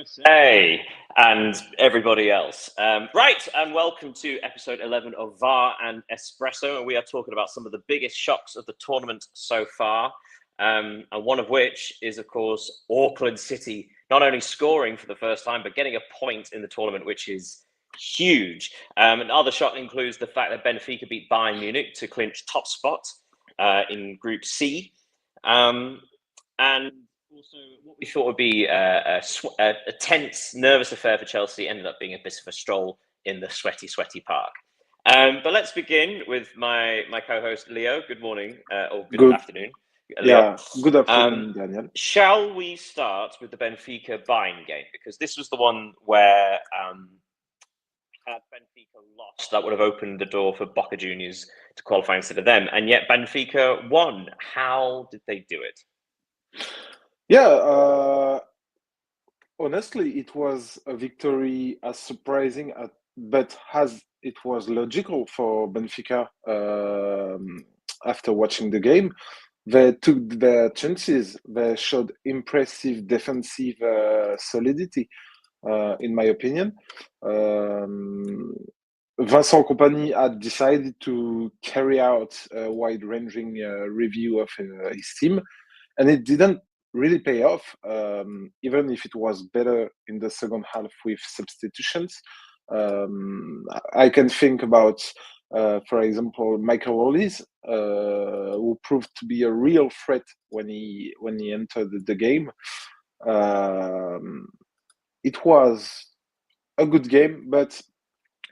USA and everybody else. Right, and welcome to episode 11 of VAR and Espresso. And we are talking about some of the biggest shocks of the tournament so far. And one of which is, of course, Auckland City not only scoring for the first time, but getting a point in the tournament, which is huge. Another shock includes the fact that Benfica beat Bayern Munich to clinch top spot in Group C. And also, what we thought would be a tense, nervous affair for Chelsea ended up being a bit of a stroll in the sweaty park. But let's begin with my co-host, Leo. Good morning, or good afternoon, Leo. Yeah, good afternoon, Daniel. Shall we start with the Benfica-Bayern game? Because this was the one where had Benfica lost, that would have opened the door for Boca Juniors to qualify instead of them. And yet Benfica won. How did they do it? Yeah, honestly, it was a victory as surprising, but as it was logical for Benfica after watching the game. They took their chances. They showed impressive defensive solidity, in my opinion. Vincent Kompany had decided to carry out a wide-ranging review of his team, and it didn't really pay off, even if it was better in the second half with substitutions. I can think about, for example, Michael Olise, who proved to be a real threat when he entered the game. It was a good game, but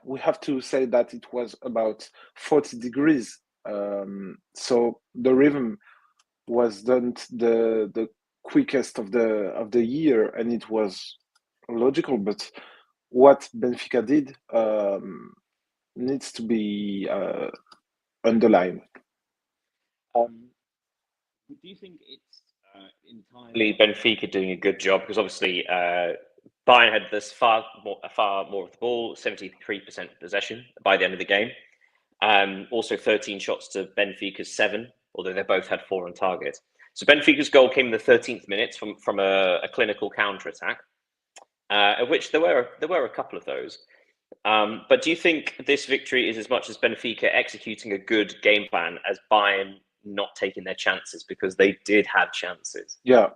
we have to say that it was about 40 degrees. So the rhythm wasn't the quickest of the year, and it was logical. But what Benfica did needs to be underlined. Do you think it's entirely Benfica doing a good job? Because obviously Bayern had this far more of the ball, 73% possession by the end of the game. Also 13 shots to Benfica's 7, although they both had 4 on target. So Benfica's goal came in the 13th minute from a clinical counter-attack, of which there were a couple of those. But do you think this victory is as much as Benfica executing a good game plan as Bayern not taking their chances, because they did have chances? Yeah,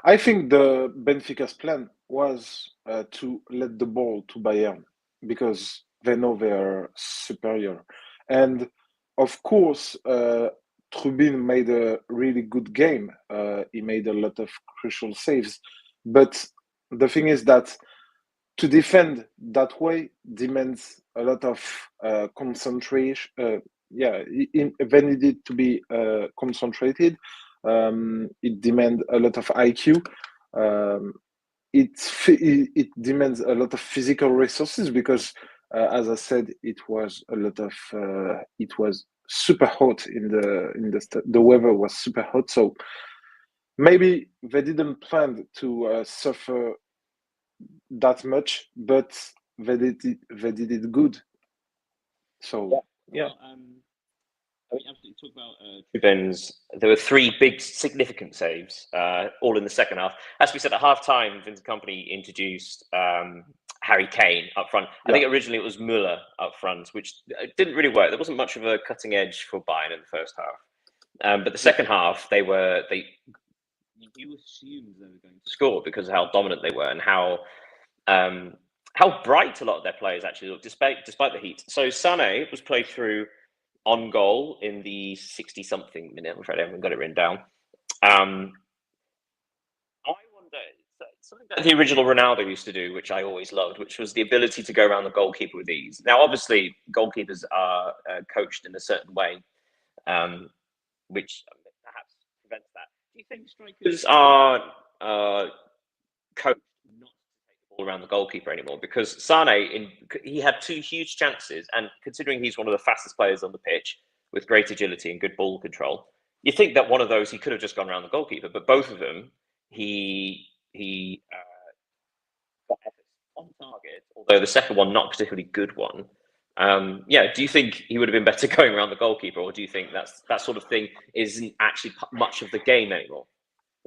I think the Benfica's plan was to let the ball to Bayern because they know they are superior. And of course, Trubin made a really good game. He made a lot of crucial saves. But the thing is that to defend that way demands a lot of concentration. They needed to be concentrated. It demands a lot of IQ. It demands a lot of physical resources because, as I said, it was super hot the weather was super hot. So maybe they didn't plan to suffer that much, but they did it good. So yeah. Absolutely. Talk about Trubin's. There were 3 big, significant saves, all in the second half. As we said at half time, Vincent Kompany introduced Harry Kane up front. I think originally it was Müller up front, which didn't really work. There wasn't much of a cutting edge for Bayern in the first half. But the second half, you assumed they were going to score because of how dominant they were and how bright a lot of their players actually looked, despite the heat. So Sané was played through on goal in the 60-something minute. I'm afraid I haven't got it written down. I wonder, something that the original Ronaldo used to do, which I always loved, which was the ability to go around the goalkeeper with ease. Now, obviously, goalkeepers are coached in a certain way, which perhaps prevents that. Do you think strikers are coached not to take the ball around the goalkeeper anymore? Because Sané, he had 2 huge chances, and considering he's one of the fastest players on the pitch with great agility and good ball control, you think that one of those he could have just gone around the goalkeeper, but both of them he got efforts on target, although the second one not a particularly good one. Do you think he would have been better going around the goalkeeper, or do you think that sort of thing isn't actually much of the game anymore?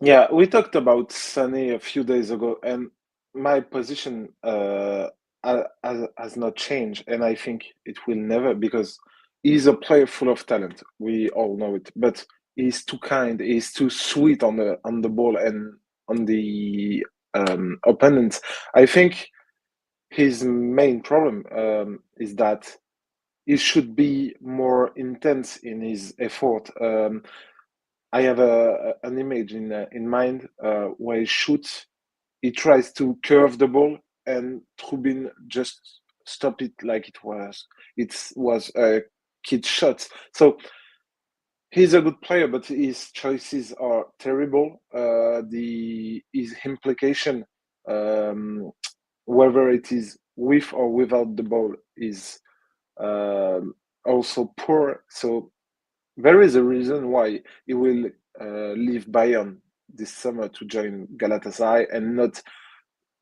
Yeah, we talked about Sané a few days ago, and my position has not changed, and I think it will never, because he's a player full of talent. We all know it, but he's too kind. He's too sweet on the ball and on the opponents. I think his main problem is that he should be more intense in his effort. I have an image in mind where he shoots. He tries to curve the ball, and Trubin just stop it like it was a kid shot. So he's a good player, but his choices are terrible. His implication, um, whether it is with or without the ball, is also poor. So there is a reason why he will leave Bayern this summer to join Galatasaray, and not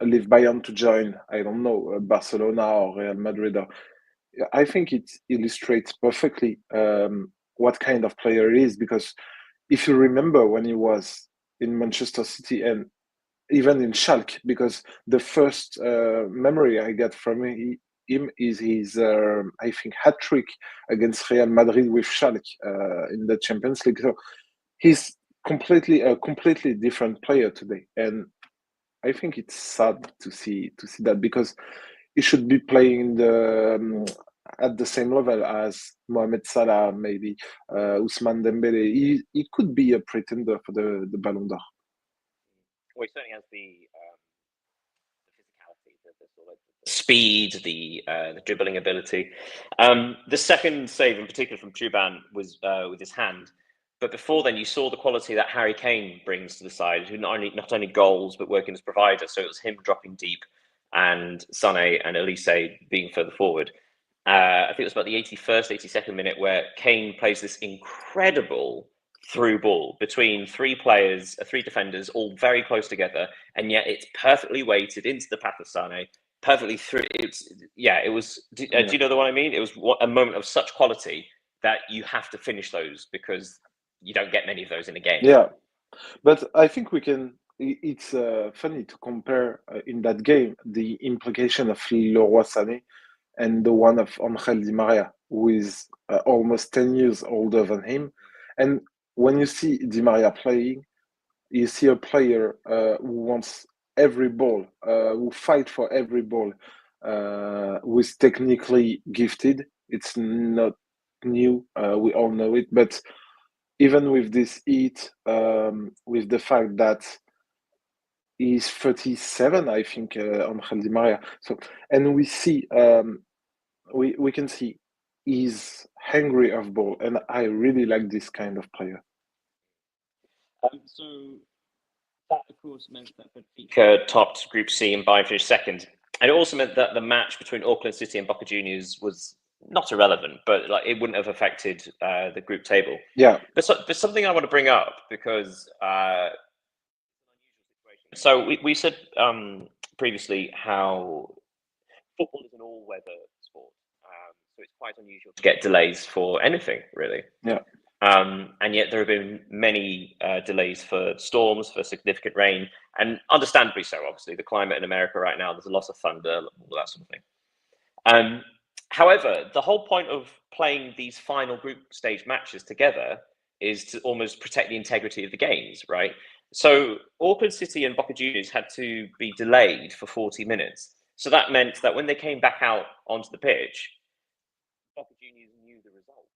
leave Bayern to join, I don't know, Barcelona or Real Madrid. I think it illustrates perfectly what kind of player he is, because if you remember when he was in Manchester City and even in Schalke, because the first memory I get from him is his, I think, hat trick against Real Madrid with Schalke in the Champions League. So he's completely different player today, and I think it's sad to see that, because he should be playing at the same level as Mohamed Salah, maybe Ousmane Dembele. He could be a pretender for the Ballon d'Or. Well, he certainly has the physicality, the sort of speed, the dribbling ability. The second save in particular from Truban was with his hand. But before then, you saw the quality that Harry Kane brings to the side, who not only goals but working as provider. So it was him dropping deep, and Sané and Elise being further forward. I think it was about the 81st, 82nd minute where Kane plays this incredible through ball between three players, three defenders, all very close together, and yet it's perfectly weighted into the path of Sané, perfectly through. It was. Do you know what I mean? It was a moment of such quality that you have to finish those, because you don't get many of those in a game. Yeah, but I think we can. It's funny to compare in that game the implication of Leroy Sané and the one of Angel Di Maria, who is almost 10 years older than him. And when you see Di Maria playing, you see a player who wants every ball, who fight for every ball, who is technically gifted. It's not new, we all know it, but even with this heat, with the fact that he's 37, I think, Angel Di Maria. So, and we can see he's hungry of ball, and I really like this kind of player. So that, of course, meant that Benfica topped Group C and Bayern finished second, and it also meant that the match between Auckland City and Boca Juniors was not irrelevant, but like it wouldn't have affected the group table. Yeah. But there's something I want to bring up, because so we said previously how football is an all-weather sport, so it's quite unusual to get delays for anything, really. Yeah. And yet there have been many delays for storms, for significant rain, and understandably so. Obviously, the climate in America right now, there's a lot of thunder, all that sort of thing. However, the whole point of playing these final group stage matches together is to almost protect the integrity of the games, right? So Auckland City and Boca Juniors had to be delayed for 40 minutes. So that meant that when they came back out onto the pitch, Boca Juniors knew the result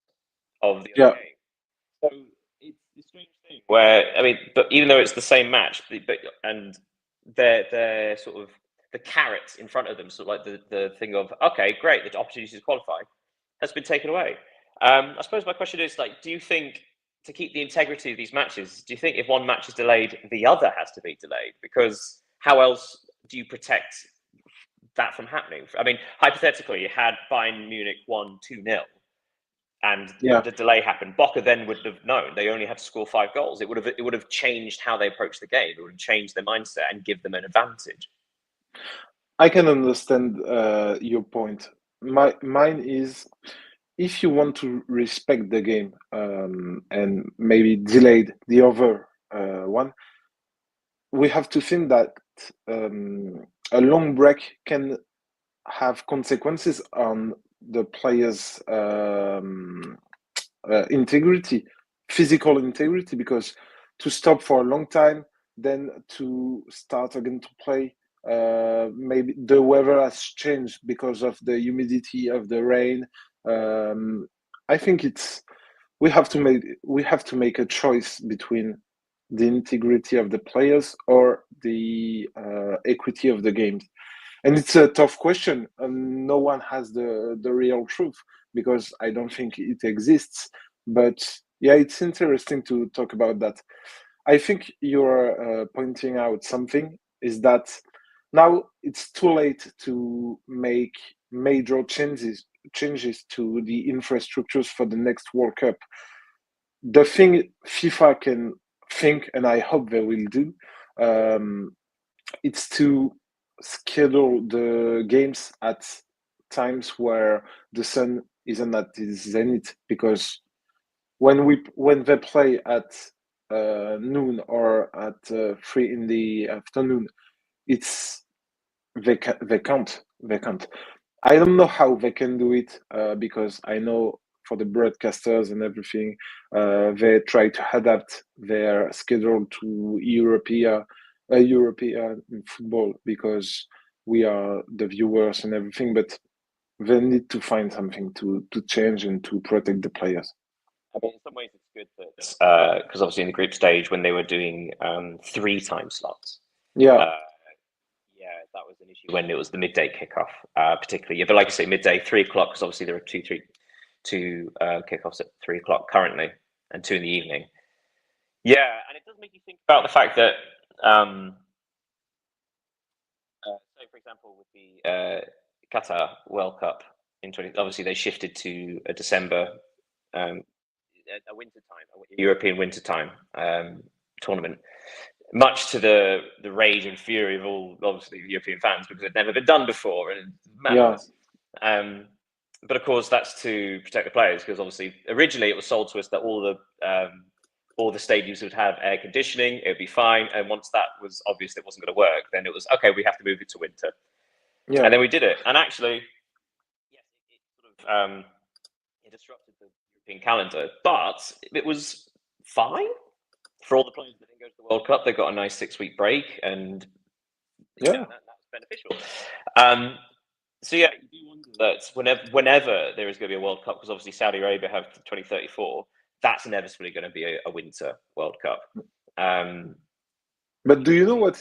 of the other game. So it's a strange thing where, I mean, but even though it's the same match, and they're sort of the carrot in front of them, so like the thing of, okay, great, the opportunity to qualify has been taken away. I suppose my question is, like, do you think, to keep the integrity of these matches, do you think if one match is delayed, the other has to be delayed? Because how else do you protect that from happening? I mean, hypothetically, had Bayern Munich won 2-0 and the delay happened, Boca then would have known they only had to score 5 goals. It would have changed how they approach the game. It would have changed their mindset and give them an advantage. I can understand your point. Mine is, if you want to respect the game and maybe delayed the other one, we have to think that a long break can have consequences on the players' integrity, physical integrity, because to stop for a long time, then to start again to play, maybe the weather has changed because of the humidity of the rain. I think we have to make a choice between the integrity of the players or the equity of the games. And it's a tough question, and no one has the real truth because I don't think it exists. But yeah, it's interesting to talk about that. I think you're pointing out something is that now it's too late to make major changes to the infrastructures for the next World Cup. The thing FIFA can think, and I hope they will do, um, it's to schedule the games at times where the sun isn't at its zenith, because when they play at noon or at 3 in the afternoon, it's they can't. I don't know how they can do it, because I know for the broadcasters and everything, they try to adapt their schedule to European football because we are the viewers and everything. But they need to find something to change and to protect the players. I mean, in some ways, it's good that because obviously in the group stage when they were doing 3 time slots, Yeah, yeah, that was an issue when it was the midday kickoff, particularly. Yeah, but like I say, midday, 3 o'clock, because obviously there are two kickoffs at 3 o'clock currently, and 2 in the evening. Yeah, and it does make you think about the fact that, say for example, with the Qatar World Cup in 20, obviously they shifted to a December, a winter time, a European winter time tournament, much to the rage and fury of all obviously European fans because it had never been done before and it's yeah, madness. But of course, that's to protect the players because obviously originally it was sold to us that all the stadiums would have air conditioning, it would be fine. And once that was obvious that it wasn't going to work, then it was okay. We have to move it to winter, yeah, and then we did it. And actually, yes, it sort of it disrupted the European calendar, but it was fine for all the players that didn't go to the World Cup. They got a nice 6 week break, and yeah, that was beneficial. So yeah, you do wonder that whenever there is going to be a World Cup, because obviously Saudi Arabia have 2034, that's inevitably going to be a winter World Cup. But do you know what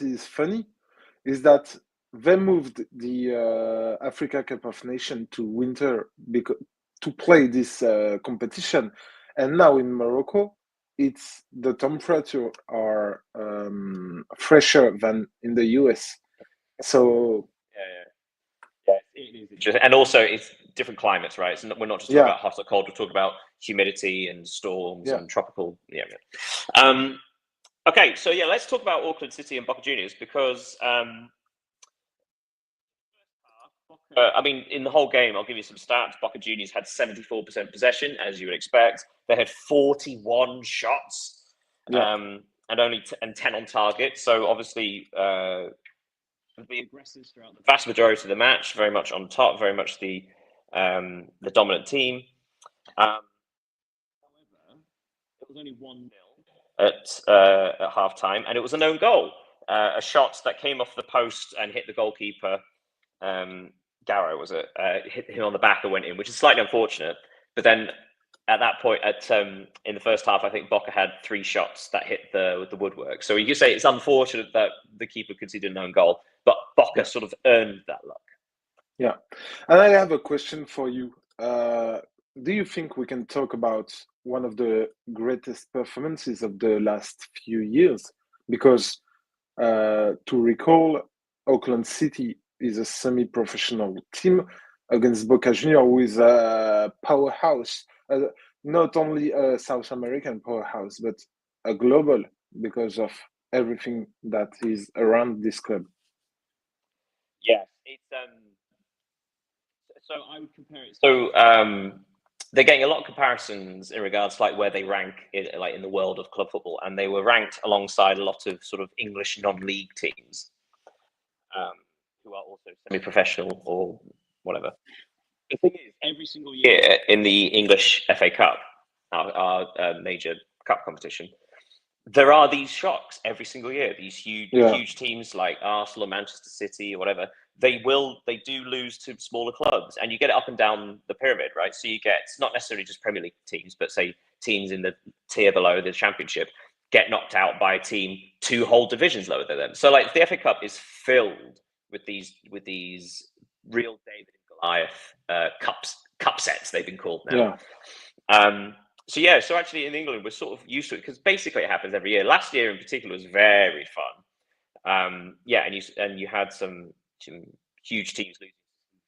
is funny? Is that they moved the Africa Cup of Nations to winter because to play this competition, and now in Morocco, it's the temperature are fresher than in the US. So Yeah, it is interesting. And also, it's different climates, right? So we're not just talking yeah, about hot or cold. We're talking about humidity and storms yeah, and tropical. Yeah. Okay, so yeah, let's talk about Auckland City and Boca Juniors because I mean, in the whole game, I'll give you some stats. Boca Juniors had 74% possession, as you would expect. They had 41 shots, yeah, and only 10 on target. So obviously, the aggressors throughout the vast majority of the match, very much on top, very much the dominant team. However, it was only 1-0 at half time, and it was a known goal. A shot that came off the post and hit the goalkeeper. Garrow was it? Hit him on the back and went in, which is slightly unfortunate. But then at that point, in the first half, I think Boca had 3 shots that hit the woodwork. So you could say it's unfortunate that the keeper conceded a known goal, but Boca yeah, sort of earned that luck. yeah. And I have a question for you. Do you think we can talk about one of the greatest performances of the last few years? Because to recall, Auckland City is a semi-professional team against Boca Junior, who is a powerhouse, not only a South American powerhouse, but a global because of everything that is around this club. Yes, it's so I would compare it. So they're getting a lot of comparisons in regards to like where they rank in the world of club football, and they were ranked alongside a lot of sort of English non-league teams. who are also semi-professional or whatever. The thing is, every single year in the English FA Cup, our major cup competition, there are these shocks every single year. These huge teams like Arsenal, Manchester City, or whatever. They do lose to smaller clubs, and you get it up and down the pyramid, right? So you get not necessarily just Premier League teams, but say teams in the tier below the Championship get knocked out by a team 2 whole divisions lower than them. So like the FA Cup is filled with these real David and Goliath cup sets, they've been called now. So actually in England we're sort of used to it because basically it happens every year. Last year in particular was very fun. And you had some huge teams losing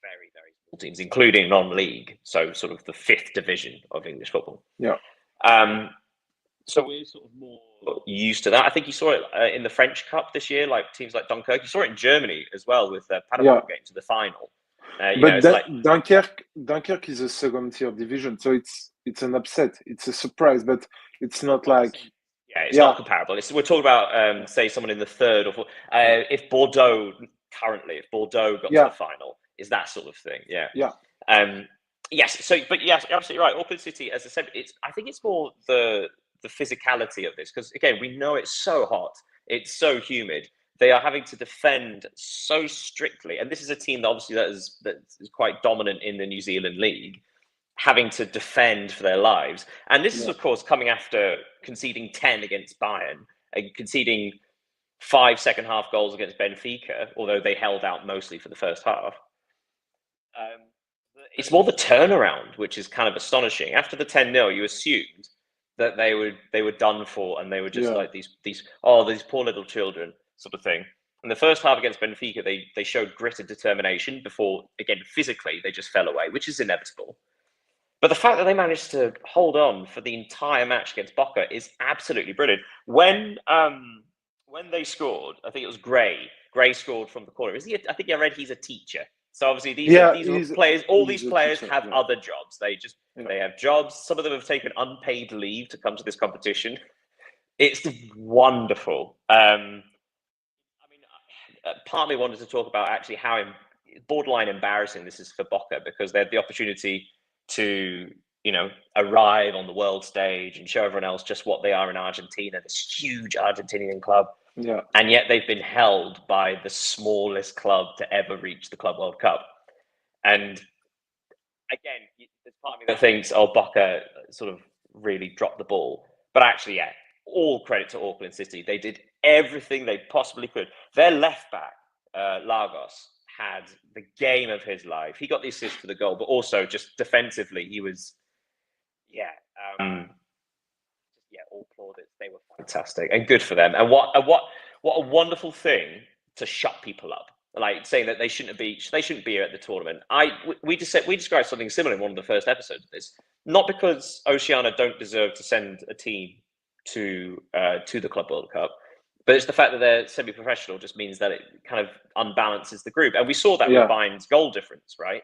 very, very small teams, including non-league, so sort of the 5th division of English football. So we're sort of more used to that. I think you saw it in the French Cup this year, like teams like Dunkirk. You saw it in Germany as well with Paderborn getting to the final. Dunkirk is a 2nd-tier division, so it's an upset. It's a surprise, but it's not like it's not comparable. We're talking about say someone in the 3rd or 4th. If Bordeaux got to the final, is that sort of thing? Yes. So, but yes, you're absolutely right. Auckland City, as I said, I think it's more the physicality of this because again, we know it's so hot, it's so humid. They are having to defend so strictly, and this is a team that obviously that is quite dominant in the New Zealand League, having to defend for their lives. And this is, of course, coming after conceding 10 against Bayern and conceding 5 second-half goals against Benfica, although they held out mostly for the first half. It's more the turnaround, which is kind of astonishing. After the 10-0, you assumed that they were done for, and they were just like these poor little children sort of thing. In the first half against Benfica, they showed grit and determination before, again, physically, they just fell away, which is inevitable. But the fact that they managed to hold on for the entire match against Boca is absolutely brilliant. When they scored, I think it was Gray. Gray scored from the corner. I think I read he's a teacher. So obviously these players, all these players have other jobs. They have jobs. Some of them have taken unpaid leave to come to this competition. It's wonderful. I mean, part of me wanted to talk about actually how borderline embarrassing this is for Boca because they had the opportunity to, arrive on the world stage and show everyone else just what they are in Argentina, this huge Argentinian club. Yeah. And yet they've been held by the smallest club to ever reach the Club World Cup. And again, there's part of me that thinks, Boca sort of really dropped the ball. But actually, all credit to Auckland City. They did everything they possibly could. Their left back, Lagos, had the game of his life. He got the assist for the goal, but also just defensively, he was, all plaudits. They were fantastic and good for them. And what a wonderful thing to shut people up, like saying that they shouldn't be here at the tournament. We described something similar in one of the first episodes of this. Not because Oceania don't deserve to send a team to the Club World Cup, but it's the fact that they're semi-professional just means that it kind of unbalances the group. And we saw that with Bayern's goal difference, right?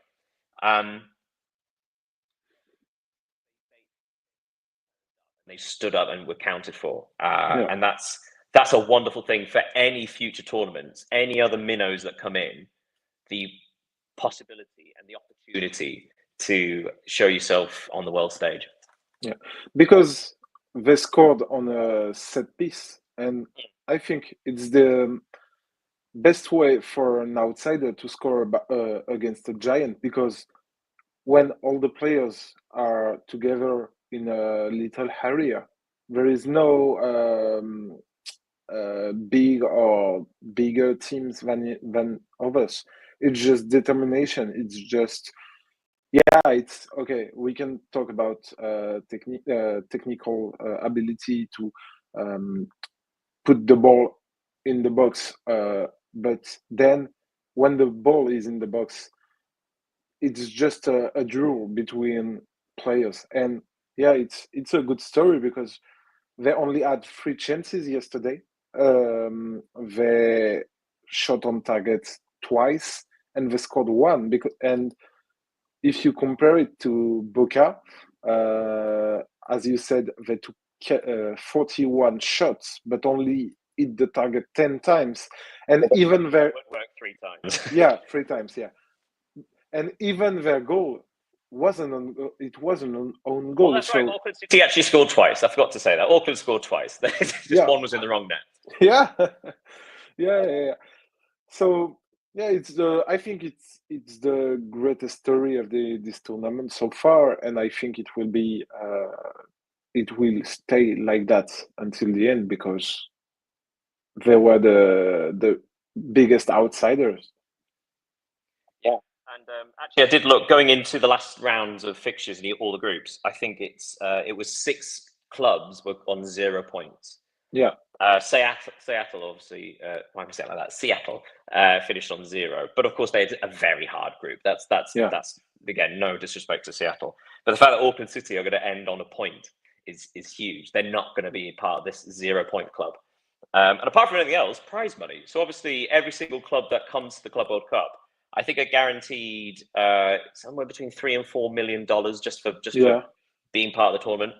They stood up and were counted for. And that's a wonderful thing for any future tournaments, any other minnows that come in, the possibility and the opportunity to show yourself on the world stage. Yeah, because they scored on a set piece, and I think it's the best way for an outsider to score against a giant, because when all the players are together in a little area, there is no big or bigger teams than others. It's just determination. It's just it's okay. We can talk about technical ability to put the ball in the box, but then when the ball is in the box, it's just a draw between players. And it's a good story because they only had 3 chances yesterday. They shot on target twice and they scored 1. And if you compare it to Boca, as you said, they took 41 shots, but only hit the target 10 times, and even their It worked 3 times. yeah, 3 times, yeah, and even their goal wasn't on own goal. Well, that's so right. Auckland City actually scored twice. I forgot to say that. Auckland scored twice. Just yeah, one was in the wrong net. yeah, yeah. So yeah, I think it's the greatest story of this tournament so far, and I think it will stay like that until the end because they were the biggest outsiders. Yeah. And actually, I did look going into the last rounds of fixtures in all the groups. I think it was 6 clubs were on 0 points. Yeah, Seattle obviously, why am I saying like that? Seattle finished on 0, but of course they had a very hard group. That's yeah, again, no disrespect to Seattle, but the fact that Auckland City are going to end on a point is huge. They're not going to be part of this 0 point club. And apart from anything else, prize money. So obviously, every single club that comes to the Club World Cup, I think are guaranteed somewhere between $3 and $4 million just for being part of the tournament.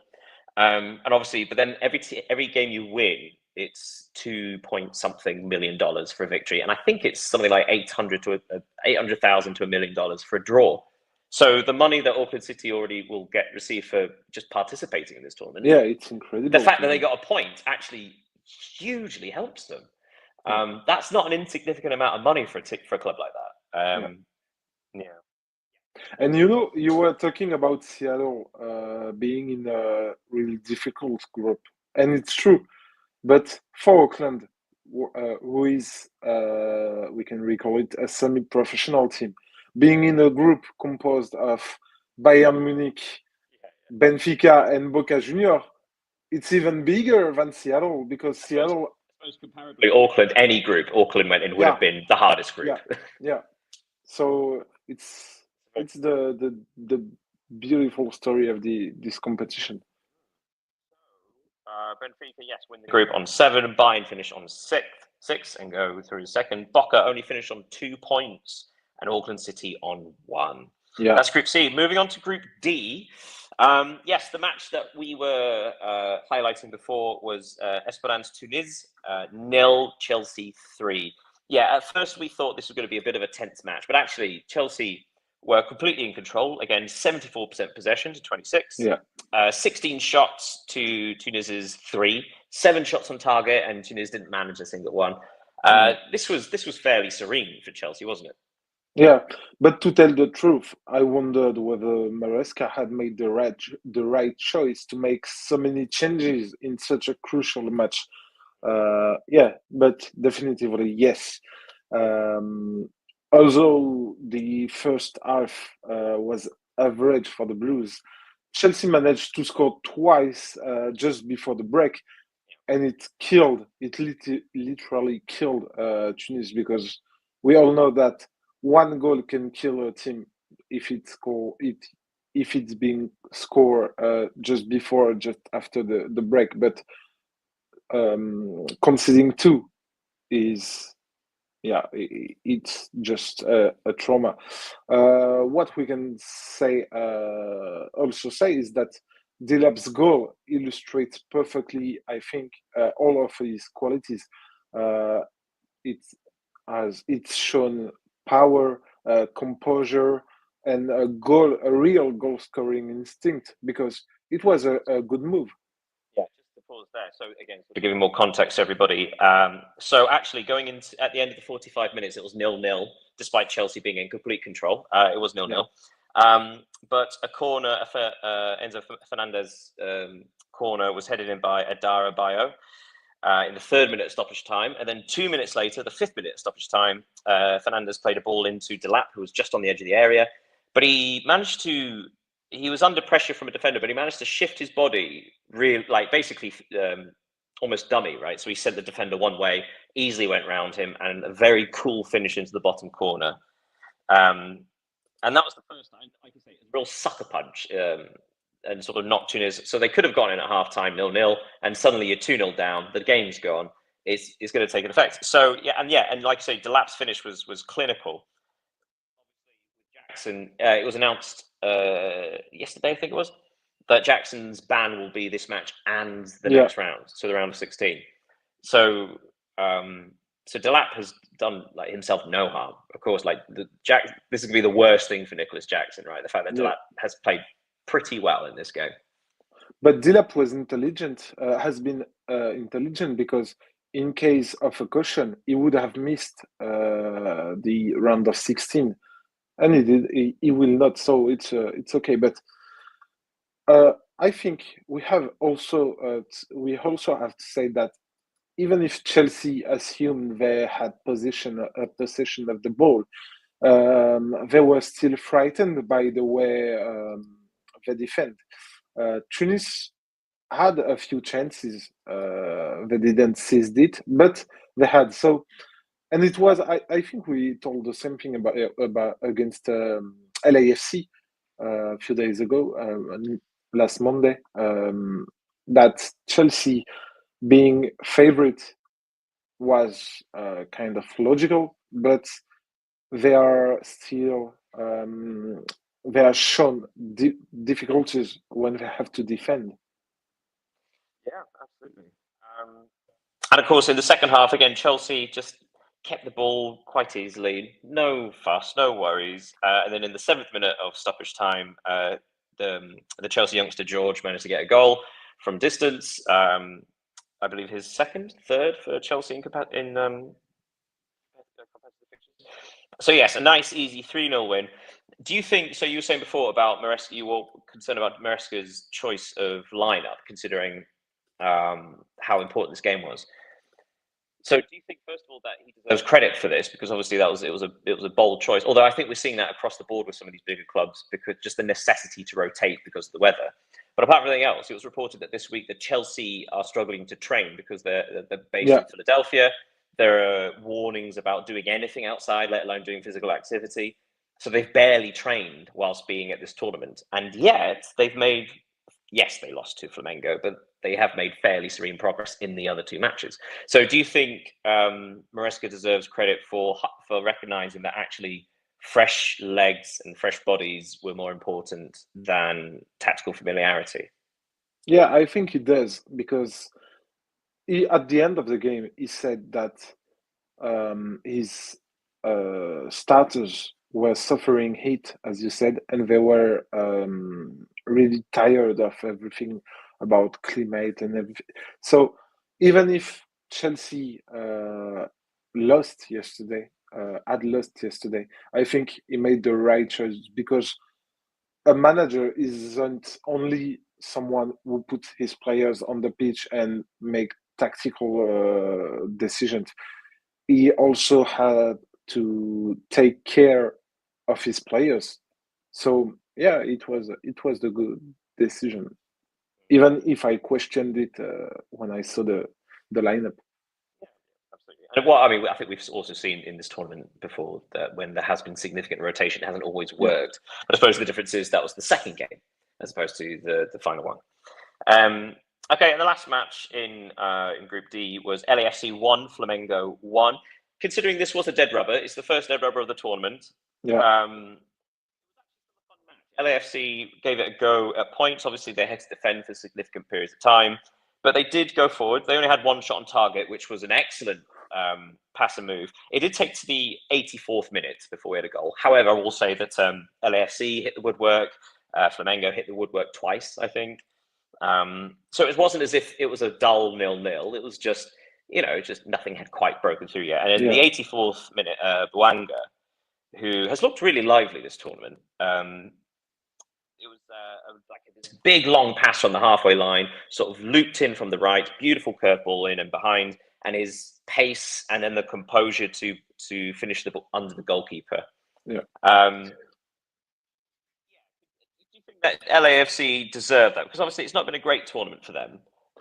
And obviously, but then every game you win, it's 2 point something million for a victory, and I think it's something like 800,000 to $1 million for a draw. So the money that Auckland City already will receive for just participating in this tournament, yeah, it's incredible. the fact that they got a point actually hugely helps them. That's not an insignificant amount of money for a club like that. Yeah. And you were talking about Seattle being in a really difficult group, and it's true. But for Auckland, who is, we can recall it, a semi-professional team, being in a group composed of Bayern Munich, Benfica, and Boca Junior, it's even bigger than Seattle because Seattle. Comparably, Auckland, any group Auckland went in would have been the hardest group. Yeah. So it's the beautiful story of this competition. Benfica, yes, win the group on 7. Bayern finish on 6 and go through the second. Boca only finished on 2 points, and Auckland City on 1. Yeah, that's Group C. Moving on to Group D. Yes, the match that we were highlighting before was Esperance Tunis 0, Chelsea 3. Yeah, at first we thought this was going to be a bit of a tense match, but actually Chelsea were completely in control. Again, 74% possession to 26. yeah. 16 shots to Tunis's 3. 7 shots on target, and Tunis didn't manage a single one. This was fairly serene for Chelsea, wasn't it? Yeah, but to tell the truth, I wondered whether Maresca had made the right choice to make so many changes in such a crucial match. Yeah, but definitively yes. Although the first half was average for the Blues, Chelsea managed to score twice just before the break, and it literally killed Tunis because we all know that one goal can kill a team if it's being scored just before or just after the break. But conceding 2 is it's just a trauma. What we can also say is that Delap's goal illustrates perfectly, I think, all of his qualities. It's shown power, composure, and a real goal scoring instinct because it was a good move. Yeah, just to pause there. So again, to give more context to everybody. So actually, going into at the end of the 45 minutes, it was 0-0, despite Chelsea being in complete control. It was 0-0. But a corner, Enzo Fernandez corner, was headed in by Adara Bayo in the 3rd minute stoppage time, and then 2 minutes later, the 5th minute stoppage time, Fernandez played a ball into Delap, who was just on the edge of the area, but he was under pressure from a defender, but he managed to shift his body basically almost dummy, right? So he sent the defender one way, easily went round him, and a very cool finish into the bottom corner. And that was the first time, I can say, a real sucker punch and sort of knocked Tunis. So they could have gone in at half-time 0-0, and suddenly you're 2-0 down, the game's gone. It's going to take an effect. So, and like I say, Delap's finish was clinical. Jackson, it was announced yesterday, I think it was, that Jackson's ban will be this match and the next round, so the round of 16. So so Delap has done like himself no harm. Of course, like this is gonna be the worst thing for Nicholas Jackson, right? The fact that Delap has played pretty well in this game. But Dilap was intelligent, has been intelligent because in case of a caution, he would have missed the round of 16, and he did. He will not, so it's okay. But I think we also have to say that even if Chelsea assumed they had possession of the ball, they were still frightened by the way they defend. Tunis had a few chances. They didn't seize it, but they had. So, and it was. I think we told the same thing about against LAFC a few days ago, last Monday, that Chelsea being favorite was kind of logical, but they are still they are shown difficulties when they have to defend. Yeah, absolutely. And of course, in the second half, again, Chelsea just kept the ball quite easily. No fuss, no worries. And then in the 7th minute of stoppage time, the Chelsea youngster George managed to get a goal from distance. I believe his third for Chelsea in competitive fixtures. So yes, a nice, easy 3-0 win. Do you think? So you were saying before about Maresca. You were concerned about Maresca's choice of lineup, considering how important this game was. So do you think, first of all, that he deserves credit for this? Because obviously it was a bold choice. Although I think we're seeing that across the board with some of these bigger clubs, because just the necessity to rotate because of the weather. But apart from anything else, it was reported that this week that Chelsea are struggling to train because they're based in Philadelphia. There are warnings about doing anything outside, let alone doing physical activity. So they've barely trained whilst being at this tournament, and yet they've made. Yes, they lost to Flamengo, but they have made fairly serene progress in the other two matches. So, do you think Maresca deserves credit for recognizing that actually fresh legs and fresh bodies were more important than tactical familiarity? Yeah, I think he does because at the end of the game he said that his starters were suffering heat, as you said, and they were really tired of everything about climate and everything. So even if Chelsea lost yesterday, I think he made the right choice because a manager isn't only someone who puts his players on the pitch and make tactical decisions. He also had to take care of his players. So yeah, it was the good decision, even if I questioned it when I saw the lineup. Absolutely. And what I mean, I think we've also seen in this tournament before that when there has been significant rotation, it hasn't always worked. But I suppose the difference is that was the second game as opposed to the final one. Okay, and the last match in Group D was LAFC 1, Flamengo 1. Considering this was a dead rubber, it's the first dead rubber of the tournament. Yeah. LAFC gave it a go at points. Obviously, they had to defend for significant periods of time, but they did go forward. They only had one shot on target, which was an excellent pass and move. It did take to the 84th minute before we had a goal. However, I will say that LAFC hit the woodwork. Flamengo hit the woodwork twice, I think. So it wasn't as if it was a dull 0-0. It was just, just nothing had quite broken through yet. And in the 84th minute, Bouanga, who has looked really lively this tournament, it was like this big long pass from the halfway line, sort of looped in from the right, beautiful curveball in and behind, and his pace and then the composure to finish the ball under the goalkeeper. Yeah. Do you think that LAFC deserve that? Because obviously it's not been a great tournament for them,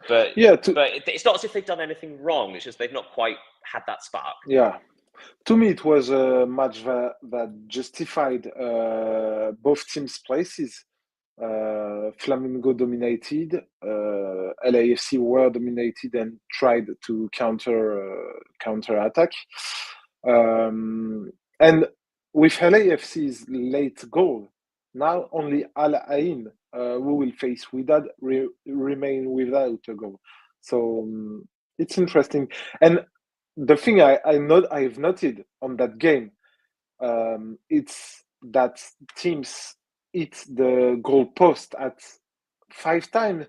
but it's not as if they've done anything wrong. It's just they've not quite had that spark. Yeah. To me, it was a match that justified both teams' places. Flamengo dominated, LAFC were dominated and tried to counter attack. And with LAFC's late goal, now only Al Ain, who will face Wydad, remain without a goal. So it's interesting. And the thing I've noted on that game, it's that teams hit the goal post at 5 times,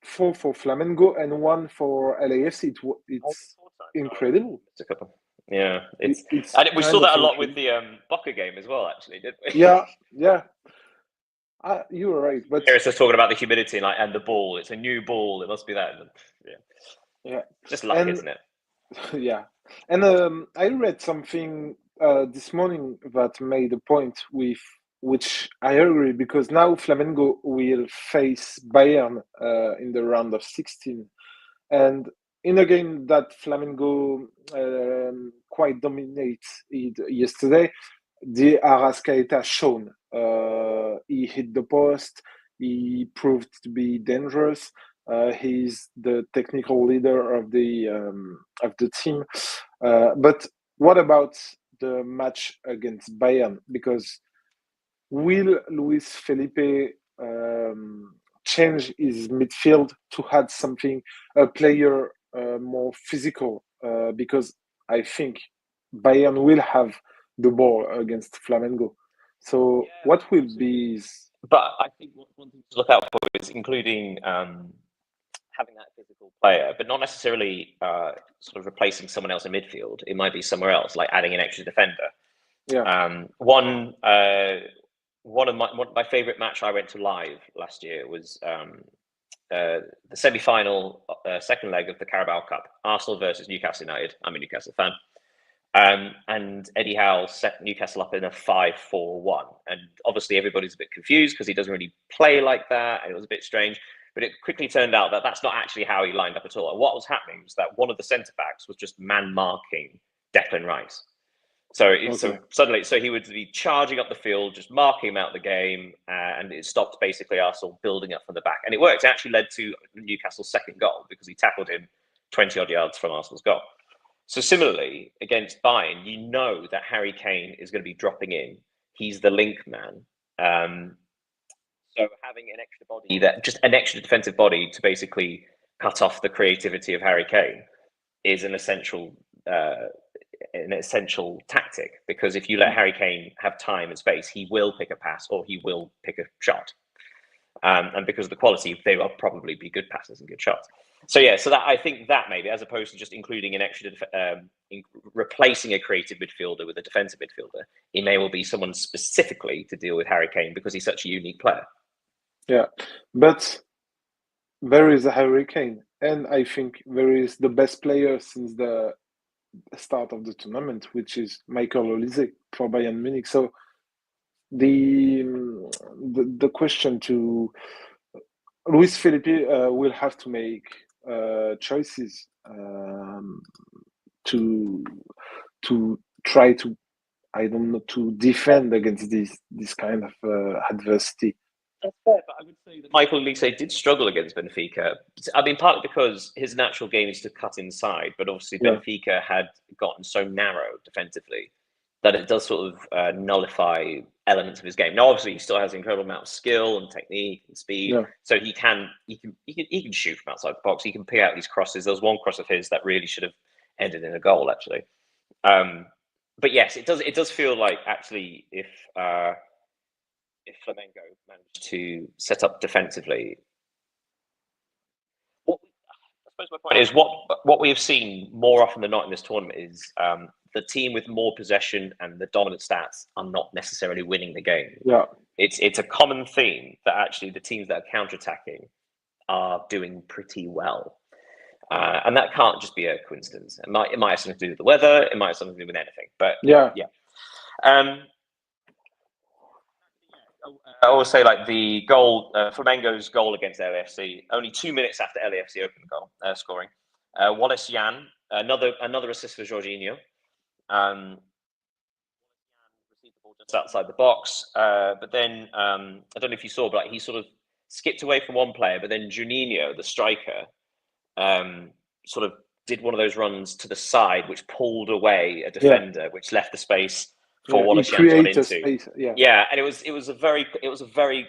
four for Flamengo and one for LAFC. It's incredible. It's a couple. Yeah, It's and we saw kind of that a lot with incredible. the Boca game as well, actually, didn't we? Yeah, yeah. You were right, but Here's us talking about the humidity and the ball. It's a new ball. It must be that. Yeah, yeah, just luck, and isn't it? yeah, and I read something this morning that made a point with which I agree because now Flamengo will face Bayern in the round of 16, and in a game that Flamengo quite dominated yesterday, the Arrascaeta shone. He hit the post. He proved to be dangerous. He's the technical leader of the team. But what about the match against Bayern? Because will Luis Felipe change his midfield to add something, a player more physical? Because I think Bayern will have the ball against Flamengo. So Yeah, what will absolutely. be his... But I think one thing to look out for is including having that physical player, but not necessarily sort of replacing someone else in midfield. It might be somewhere else, like adding an extra defender. Yeah, One of my favorite match I went to live last year was the semi-final, second leg of the Carabao Cup, Arsenal versus Newcastle United. I'm a Newcastle fan. And Eddie Howe set Newcastle up in a 5-4-1. And obviously everybody's a bit confused because he doesn't really play like that. And it was a bit strange. But it quickly turned out that that's not actually how he lined up at all. And what was happening was that one of the centre backs was just man marking Declan Rice. So okay. suddenly, he would be charging up the field, just marking him out the game, and it stopped basically Arsenal building up from the back. And it worked. It actually led to Newcastle's second goal because he tackled him 20 odd yards from Arsenal's goal. So similarly, against Bayern, you know that Harry Kane is going to be dropping in. He's the link man. So having an extra body, just an extra defensive body to basically cut off the creativity of Harry Kane, is an essential tactic, because if you let Harry Kane have time and space, he will pick a pass or he will pick a shot. And because of the quality, they will probably be good passes and good shots. So yeah, so that I think that maybe, as opposed to just including an extra, replacing a creative midfielder with a defensive midfielder, it may well be someone specifically to deal with Harry Kane because he's such a unique player. Yeah, but there is a Harry Kane, and I think there is the best player since the start of the tournament, which is Michael Olise for Bayern Munich. So the the question to Luis Felipe will have to make choices to try to, I don't know, to defend against this kind of adversity. That's fair, but I would say that Michael Olise did struggle against Benfica. I mean, partly because his natural game is to cut inside, but obviously Yeah, Benfica had gotten so narrow defensively that it does sort of nullify elements of his game. Now, obviously, he still has an incredible amount of skill and technique and speed, yeah, so he can shoot from outside the box. He can pick out these crosses. There was one cross of his that really should have ended in a goal, actually. But yes, it does feel like, actually, if Flamengo managed to set up defensively, I suppose my point is, what we have seen more often than not in this tournament is the team with more possession and the dominant stats are not necessarily winning the game. yeah, It's a common theme that actually the teams that are counterattacking are doing pretty well. And that can't just be a coincidence. It might have something to do with the weather. It might have something to do with anything. But yeah, yeah. I always say, like, the goal, Flamengo's goal against LAFC, only 2 minutes after LAFC opened the goal, scoring. Wallace Jan, another assist for Jorginho. Received the ball just outside the box, but then I don't know if you saw, but he sort of skipped away from one player, but then Juninho, the striker, sort of did one of those runs to the side, which pulled away a yeah, defender, which left the space for yeah. He Wallace Jan to run creates a into. space. Yeah, Yeah, and it was a very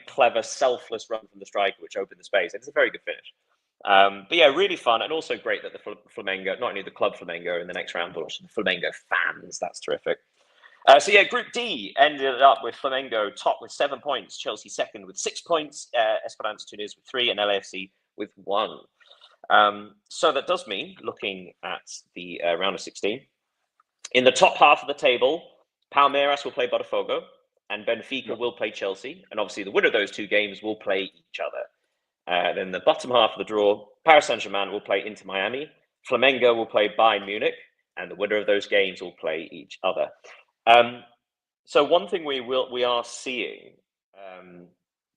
clever, selfless run from the striker, which opened the space. It's a very good finish. But yeah, really fun, and also great that the Flamengo, not only the club Flamengo in the next round, but also the Flamengo fans. That's terrific. So yeah, Group D ended up with Flamengo top with 7 points, Chelsea second with 6 points, Esperance Tunis with 3, and LAFC with 1. So that does mean, looking at the round of 16, in the top half of the table, Palmeiras will play Botafogo, and Benfica will play Chelsea, and obviously the winner of those two games will play each other. Then the bottom half of the draw, Paris Saint-Germain will play Inter Miami, Flamengo will play Bayern Munich, and the winner of those games will play each other. So one thing we are seeing, I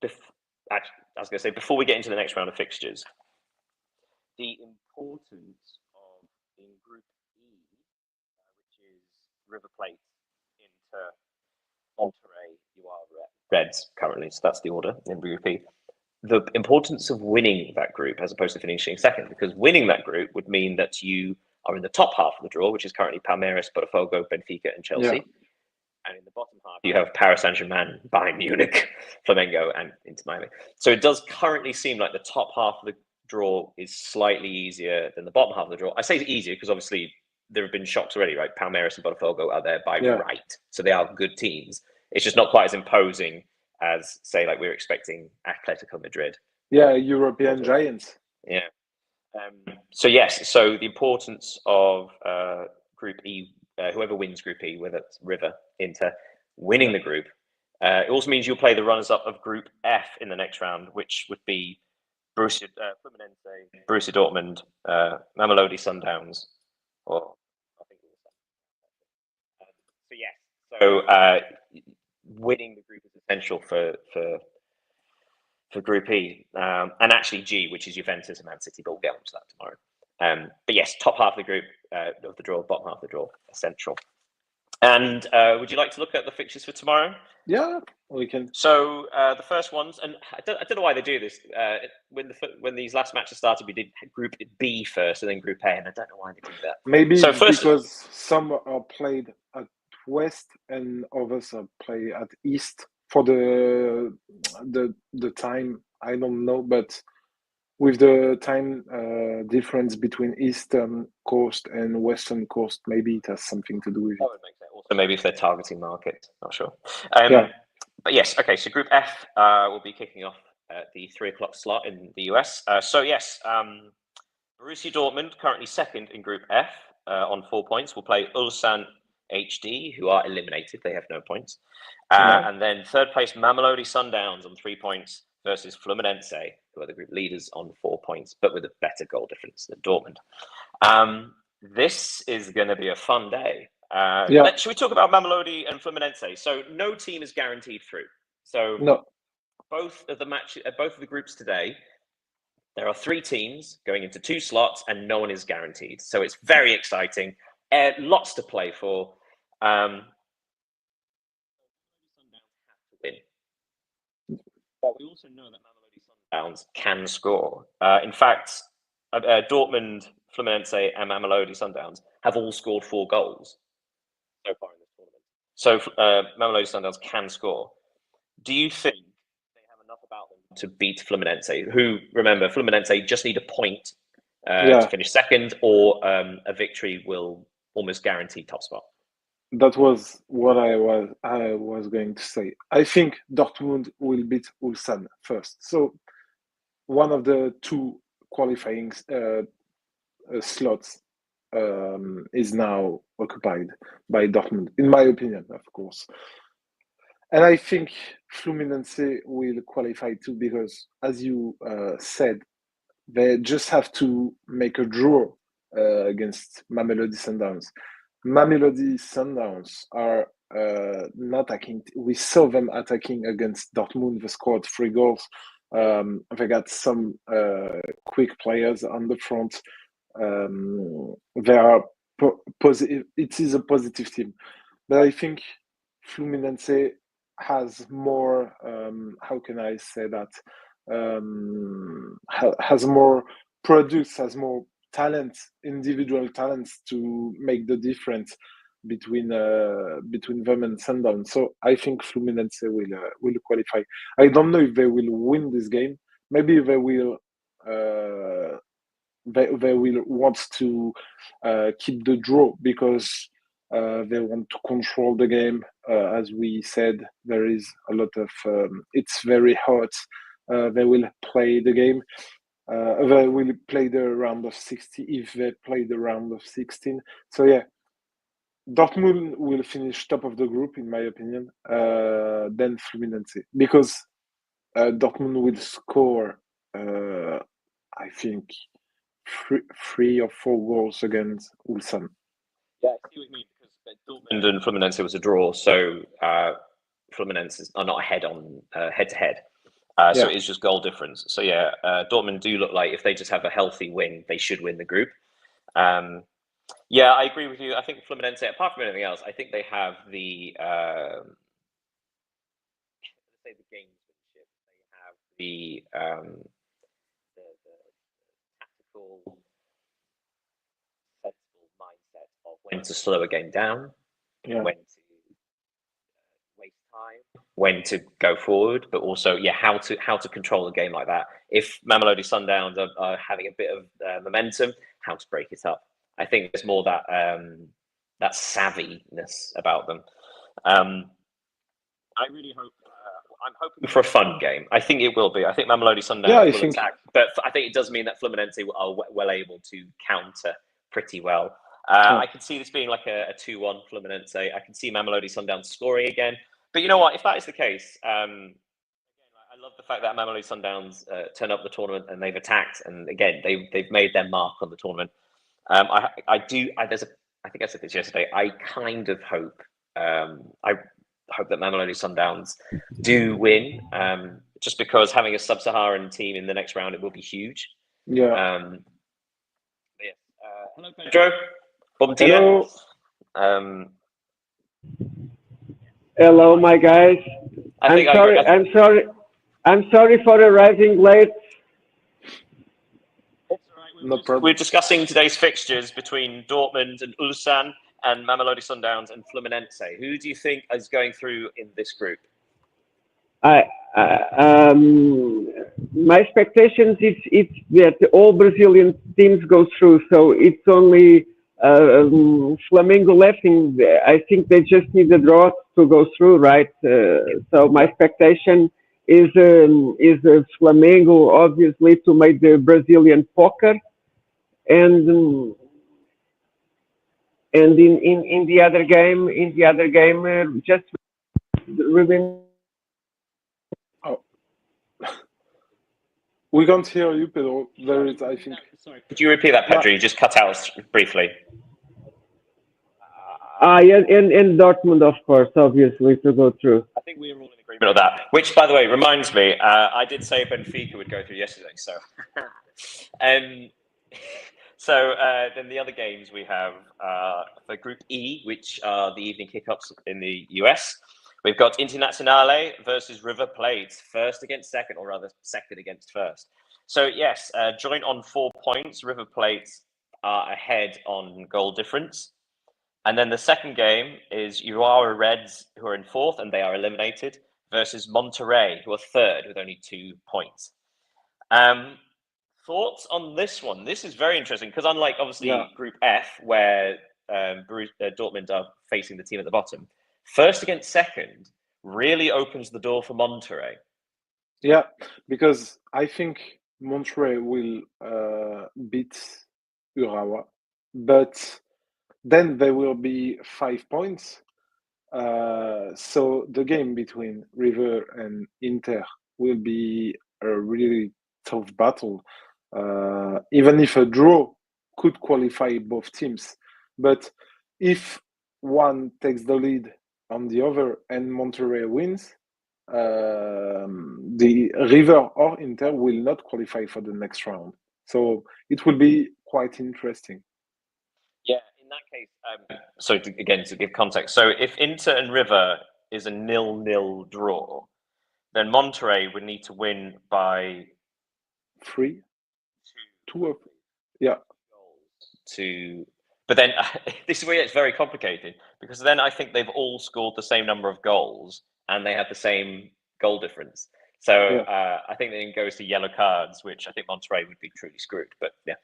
was going to say, before we get into the next round of fixtures, the importance of in Group E, which is River Plate, Inter, Monterrey, you are Reds currently, so that's the order in Group E. The importance of winning that group as opposed to finishing second, because winning that group would mean that you are in the top half of the draw, which is currently Palmeiras, Botafogo, Benfica, and Chelsea. Yeah. And in the bottom half, you have Paris Saint-Germain, Bayern Munich, Flamengo, and Inter Miami. So it does currently seem like the top half of the draw is slightly easier than the bottom half of the draw. I say easier because obviously there have been shocks already, right? Palmeiras and Botafogo are there by right. So they are good teams. It's just not quite as imposing as, say, like we were expecting Atletico Madrid. Yeah, European giants. Yeah. So yes, so the importance of Group E, whoever wins Group E, whether it's River, Inter, winning the group, it also means you'll play the runners-up of Group F in the next round, which would be Borussia, Fluminense, Borussia Dortmund, Mamelodi Sundowns, or I think it was so winning the group is essential for Group E, and actually G, which is Juventus and Man City, but we'll get onto that tomorrow. But yes, top half of the group of the draw, bottom half of the draw, essential. And would you like to look at the fixtures for tomorrow? Yeah, we can. So the first ones, and I don't know why they do this. When these last matches started, we did Group B first, and then Group A, and I don't know why they do that. Maybe so first, because some are played at West and others are played at East for the time. I don't know, but with the time difference between Eastern Coast and Western Coast, maybe it has something to do with it. That would make sense. Also, maybe if they're targeting market, not sure. But yes, okay. So Group F will be kicking off at the 3:00 slot in the US. So yes, Borussia Dortmund, currently second in Group F on 4 points, will play Ulsan HD, who are eliminated. They have no points. And then third place, Mamelodi Sundowns on 3 points versus Fluminense, who are the group leaders on 4 points, but with a better goal difference than Dortmund. This is going to be a fun day. Should we talk about Mamelodi and Fluminense? So no team is guaranteed through. So both of the groups today, there are 3 teams going into 2 slots, and no one is guaranteed. So it's very exciting. Lots to play for. But we also know that Mamelodi Sundowns can score. In fact, Dortmund, Fluminense, and Mamelodi Sundowns have all scored 4 goals so far in this tournament. So Mamelodi Sundowns can score. Do you think they have enough about them to beat Fluminense? Who, remember, Fluminense just need a point to finish second, or a victory will almost guarantee top spot? That was what I was going to say. I think Dortmund will beat Ulsan first. So one of the 2 qualifying slots is now occupied by Dortmund, in my opinion, of course. And I think Fluminense will qualify too, because, as you said, they just have to make a draw against Mamelodi Sundowns. Mamelodi Sundowns are not attacking. We saw them attacking against Dortmund. They scored 3 goals. They got some quick players on the front. They are positive. It is a positive team, but I think Fluminense has more. How can I say that? Has more products, has more talents, individual talents to make the difference between them and Sundown. So I think Fluminense will qualify. I don't know if they will win this game. Maybe they will they will want to keep the draw because they want to control the game. As we said, there is a lot of it's very hot. They will play the game. They will play the round of 60 if they play the round of 16. So yeah, Dortmund will finish top of the group in my opinion. Then Fluminense because Dortmund will score. I think three or four goals against Ulsan. Yeah, I see what you mean because Dortmund and Fluminense was a draw, so Fluminense are not ahead on head to head. So it's just goal difference. So yeah, Dortmund do look like if they just have a healthy win, they should win the group. Yeah, I agree with you. I think Fluminense, apart from anything else, I think they have the let's say the gamesmanship. They have the tactical, sensible mindset of when to slow a game down, when to waste time, when to go forward, but also how to control a game like that. If Mamelodi Sundowns are having a bit of momentum, how to break it up. I think there's more that that savviness about them. I really hope. I'm hoping for a fun game. I think it will be. I think Mamelodi Sundowns will attack, but I think it does mean that Fluminense are well able to counter pretty well. I can see this being like a 2-1 Fluminense. I can see Mamelodi Sundowns scoring again. But you know what? If that is the case, again, I love the fact that Mamelodi Sundowns turn up the tournament and they've attacked, and again they've made their mark on the tournament. I think I said this yesterday. I kind of hope. I hope that Mamelodi Sundowns do win, just because having a sub-Saharan team in the next round, it will be huge. Yeah. Hello, Pedro. Bom dia. Hello, my guys. I'm sorry for arriving late. No problem. We're discussing today's fixtures between Dortmund and Ulsan and Mamelodi Sundowns and Fluminense. Who do you think is going through in this group? My expectations it's that all Brazilian teams go through, so it's only Flamengo left. I think they just need a draw to go through, right? So my expectation is Flamengo obviously to make the Brazilian poker, and in the other game, just remember. Oh. We can't hear you, Pedro. There is, I think. Sorry, could you repeat that, Pedro? You just cut out briefly. Yeah, and Dortmund, of course, obviously, to go through. I think we are all in agreement on that. Which, by the way, reminds me, I did say Benfica would go through yesterday. So, then the other games we have for Group E, which are the evening kickoffs in the US. We've got Internazionale versus River Plate, first against second, or rather second against first. So yes, joint on 4 points. River Plate are ahead on goal difference. And then the second game is Urawa Reds, who are in fourth, and they are eliminated, versus Monterrey, who are third with only 2 points. Thoughts on this one? This is very interesting because unlike obviously Group F, where Dortmund are facing the team at the bottom, first against second really opens the door for Monterrey. Yeah, because I think Monterrey will beat Urawa, but then there will be 5 points. So the game between River and Inter will be a really tough battle. Even if a draw could qualify both teams, but if one takes the lead on the other and Monterrey wins, the River or Inter will not qualify for the next round. So it will be quite interesting. Yeah, in that case, so again, to give context, so if Inter and River is a 0-0 draw, then Monterrey would need to win by 3, 2, but then this is where it's very complicated because then I think they've all scored the same number of goals and they have the same goal difference. So Yeah. I think then it goes to yellow cards, which I think Monterrey would be truly screwed. But yeah,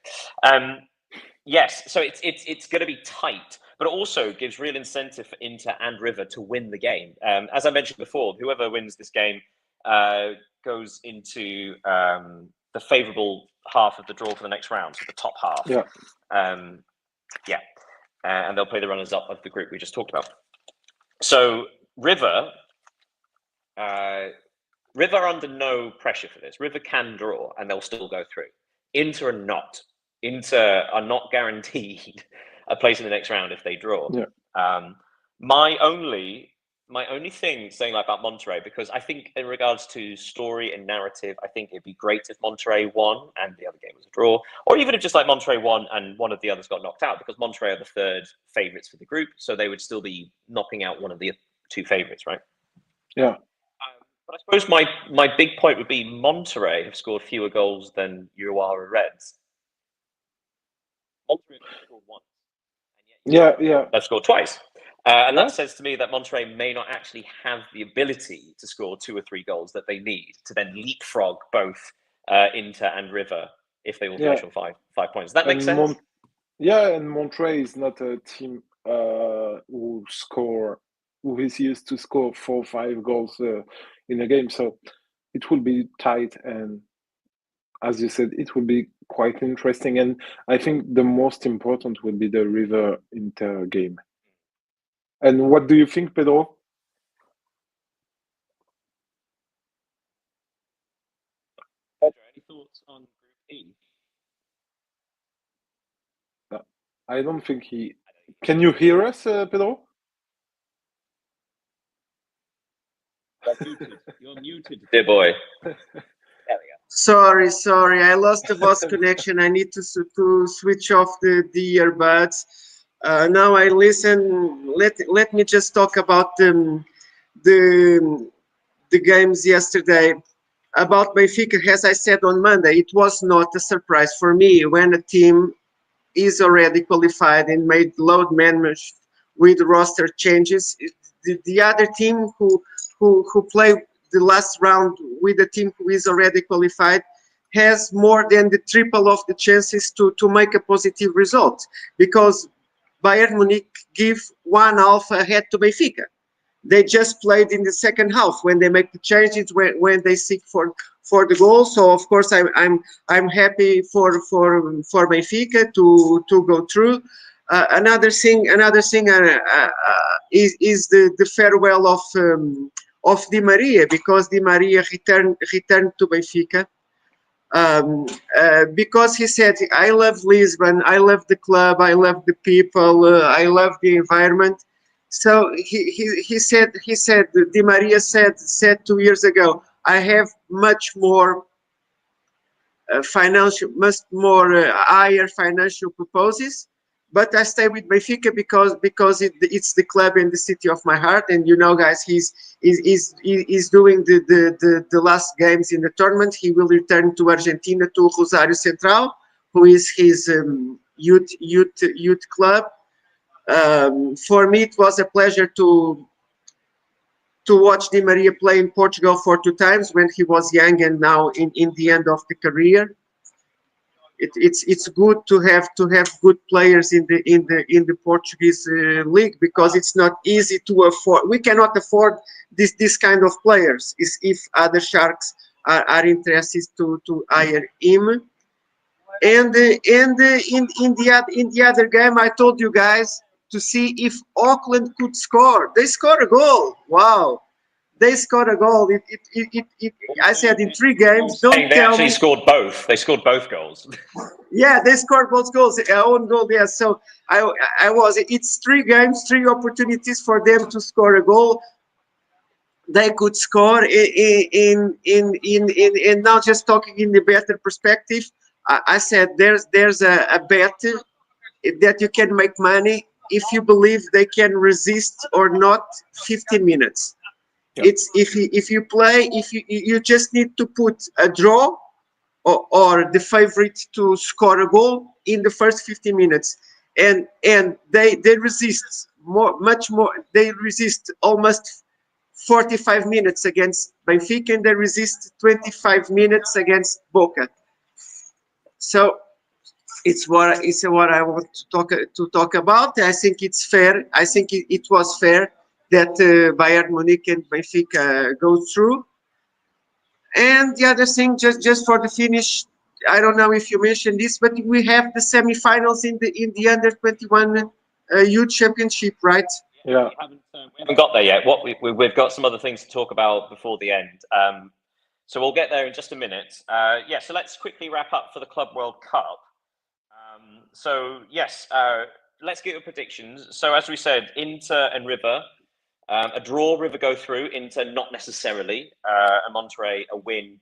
yes. So it's going to be tight, but it also gives real incentive for Inter and River to win the game. As I mentioned before, whoever wins this game goes into the favourable half of the draw for the next round, so the top half. Yeah. Yeah, and they'll play the runners-up of the group we just talked about. So River. River are under no pressure for this. River can draw and they'll still go through. Inter are not. Inter are not guaranteed a place in the next round if they draw. Yeah. My only thing saying like about Monterrey, because I think in regards to story and narrative, I think it'd be great if Monterrey won and the other game was a draw, or even if just like Monterrey won and one of the others got knocked out, because Monterrey are the third favourites for the group, so they would still be knocking out one of the two favourites, right? Yeah. But I suppose my big point would be Monterrey have scored fewer goals than Urawa Reds. Monterrey have scored once. And yet Yeah. they've scored twice. And Yeah. that says to me that Monterrey may not actually have the ability to score 2 or 3 goals that they need to then leapfrog both Inter and River if they all finish on 5 points. Does that make sense? And Monterrey is not a team who is used to score 4 or 5 goals in a game. So it will be tight, and as you said, it will be quite interesting. And I think the most important will be the River Inter game. And what do you think, Pedro? Pedro, any thoughts on Group E? I don't think he. Can you hear us, Pedro? You're muted, dear boy. There we go. Sorry, I lost the voice connection. I need to switch off the earbuds. Now I listen. Let me just talk about the games yesterday. About Benfica, as I said on Monday, it was not a surprise for me when a team is already qualified and made load management with roster changes. The other team who play the last round with the team who is already qualified has more than the triple of the chances to make a positive result, because Bayern Munich give 1/2 ahead to Benfica. They just played in the second half when they make the changes, when they seek for the goal. So of course I'm happy for Benfica to go through. Another thing is the farewell of Di Maria, because Di Maria returned to Benfica. Because he said, I love Lisbon, I love the club, I love the people, I love the environment. So he said Di Maria said 2 years ago, I have much more higher financial proposals, but I stay with Benfica because it's the club and the city of my heart. And you know, guys, he's doing the last games in the tournament. He will return to Argentina, to Rosario Central, who is his youth club. For me, it was a pleasure to watch Di Maria play in Portugal for 2 times, when he was young and now in the end of the career. It's good to have good players in the Portuguese league, because it's not easy to afford. We cannot afford this kind of players if other sharks are interested to hire him. And in the other game, I told you guys to see if Auckland could score. They scored a goal. Wow. They scored a goal. I said in 3 games. Don't they tell actually me. scored both. They scored both goals. Yeah, they scored both goals. Own goal. Yeah. So it's 3 games, 3 opportunities for them to score a goal. They could score in now, just talking in the better perspective. I said there's a bet that you can make money if you believe they can resist or not 15 minutes. Yep. It's if you just need to put a draw or the favorite to score a goal in the first 15 minutes, and they resist much more. They resist almost 45 minutes against Benfica, and they resist 25 minutes against Boca. So it's what I want to talk about. I think it's fair. I think it was fair that Bayern Munich and Benfica go through. And the other thing, just for the finish, I don't know if you mentioned this, but we have the semifinals in the under 21 youth championship, right? Yeah. We haven't got there yet. We've got some other things to talk about before the end. So we'll get there in just a minute. Yeah, so let's quickly wrap up for the Club World Cup. So yes, let's get your predictions. So as we said, Inter and River, a draw, River go through. Inter not necessarily. And Monterrey a win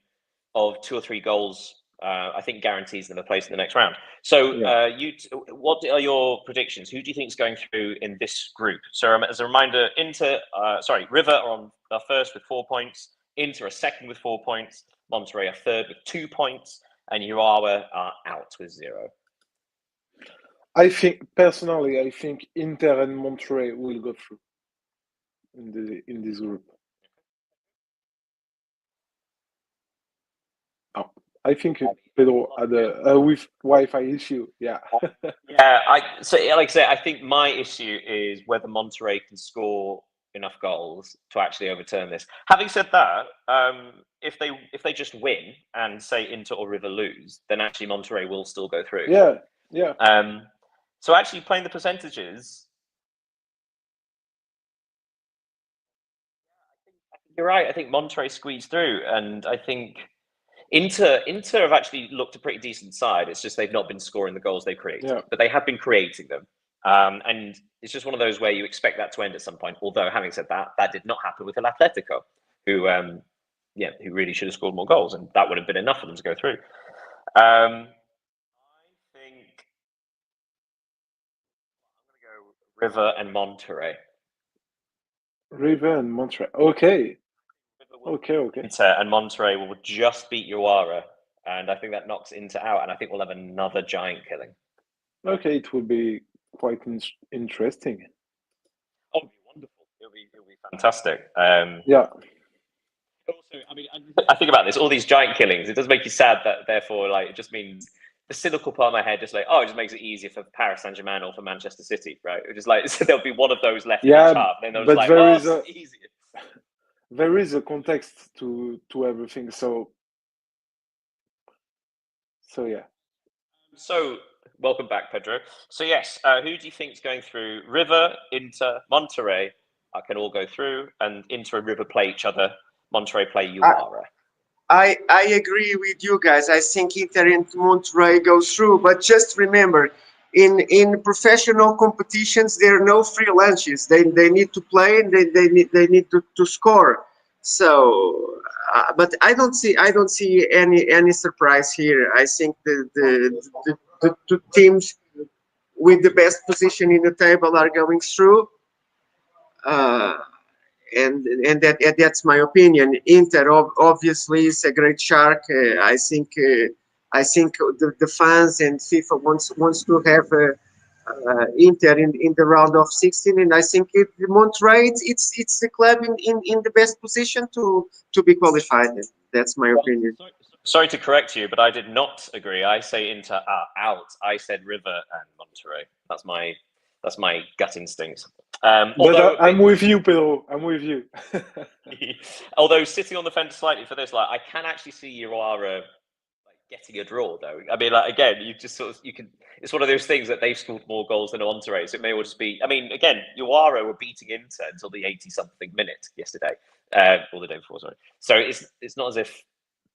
of 2 or 3 goals. I think guarantees them a place in the next round. So what are your predictions? Who do you think is going through in this group? So as a reminder, River are on first with 4 points. Inter are second with 4 points. Monterrey are third with 2 points, and Urawa are out with 0. I think Inter and Monterrey will go through in this group. Oh, I think Pedro had a with Wi-Fi issue. Yeah. Yeah. Like I say, I think my issue is whether Monterrey can score enough goals to actually overturn this. Having said that, if they just win and say Inter or River lose, then actually Monterrey will still go through. Yeah. So actually playing the percentages, I think you're right. I think Monterrey squeezed through, and I think Inter have actually looked a pretty decent side. It's just they've not been scoring the goals they created, but they have been creating them. And it's just one of those where you expect that to end at some point. Although, having said that, that did not happen with El Atletico, who really should have scored more goals, and that would have been enough for them to go through. I think I'm going to go River and Monterrey. River and Monterrey. Okay. Inter and Monterrey will just beat Urawa, and I think that knocks Inter out, and I think we'll have another giant killing. Okay, it will be quite interesting. Oh, it'll be wonderful. It'll be fantastic. Yeah. Also, I mean, I think about this, all these giant killings, it does make you sad that therefore, like, it just means the cynical part of my head just like, it just makes it easier for Paris Saint-Germain or for Manchester City, right? It just like, so there'll be one of those left in each half. And then there was like, easier. There is a context to everything, so yeah. So welcome back, Pedro. So yes, who do you think is going through? River, Inter, Monterrey can all go through, and Inter and River play each other. Monterrey play Urawa. I agree with you guys. I think Inter and Monterrey go through, but just remember, in professional competitions, there are no free lunches. They need to play and they need to score. So, but I don't see any surprise here. I think the two teams with the best position in the table are going through. And that's my opinion. Inter obviously is a great shark. I think the fans and FIFA wants to have Inter in the round of 16, and I think Monterrey it's the club in the best position to be qualified. That's my opinion. Sorry to correct you, but I did not agree. I say Inter are out. I said River and Monterrey. That's my gut instinct. But I'm with you, Pedro. I'm with you. Although sitting on the fence slightly for this, like I can actually see Urawa getting a draw, though. I mean, like again, you can. It's one of those things that they've scored more goals than Monterrey, so it may well just be. I mean, again, Urawa were beating Inter until the 80-something minute yesterday, or the day before. Sorry. So it's not as if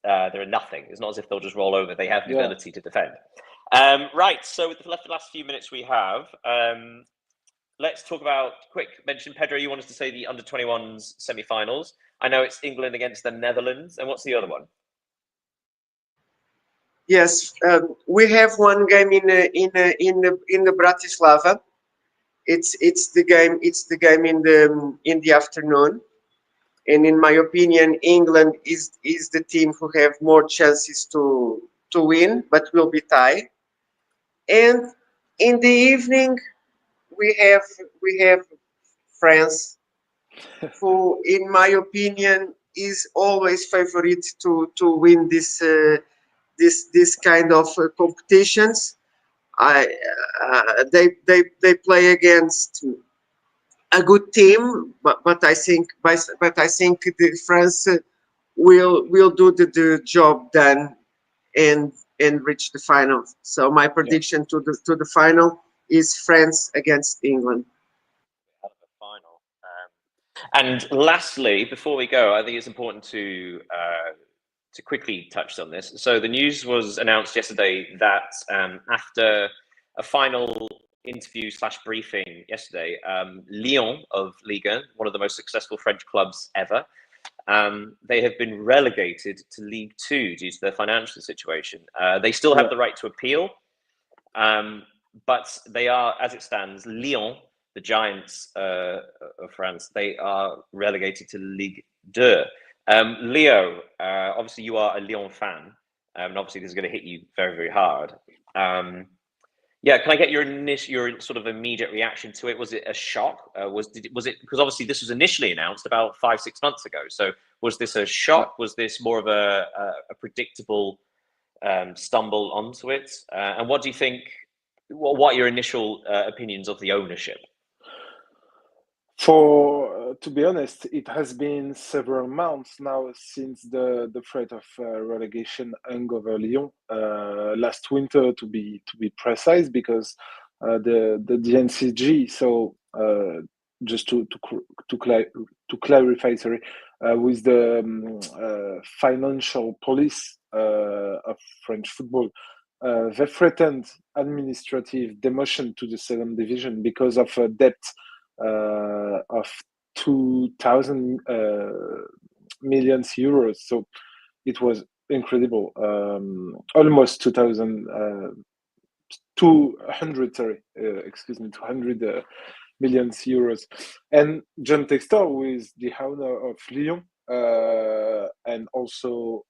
they're nothing. It's not as if they'll just roll over. They have the ability to defend. Right. So with the last few minutes we have. Let's talk about mention Pedro. You wanted to say the under-21s semi-finals. I know it's England against the Netherlands, and what's the other one? Yes, we have one game in the Bratislava. It's the game in the afternoon, and in my opinion, England is the team who have more chances to win, but will be tied. And in the evening, we have France who, in my opinion, is always favorite to win this kind of competitions. They play against a good team, but I think the France will do the job then and reach the final. So my prediction to the final is France against England. Final. And lastly, before we go, I think it's important to quickly touch on this. So the news was announced yesterday that after a final interview / briefing yesterday, Lyon of Ligue 1, one of the most successful French clubs ever, they have been relegated to League 2 due to their financial situation. They still have the right to appeal, but they are, as it stands, Lyon, the giants of France, they are relegated to Ligue 2. Leo, obviously you are a Lyon fan, and obviously this is going to hit you very, very hard. Yeah, can I get your sort of immediate reaction to it? Was it a shock? Was it because obviously this was initially announced about 5-6 months ago? So was this a shock? Was this more of a predictable stumble onto it? And what do you think? What are your initial opinions of the ownership? To be honest, it has been several months now since the threat of relegation hung over Lyon last winter, to be precise, because the DNCG. So just to clarify, sorry, with the financial police of French football. They threatened administrative demotion to the second division because of a debt of 2,000 million euros. So it was incredible. Almost 200, sorry, 200 million euros. And John Textor, who is the owner of Lyon, and also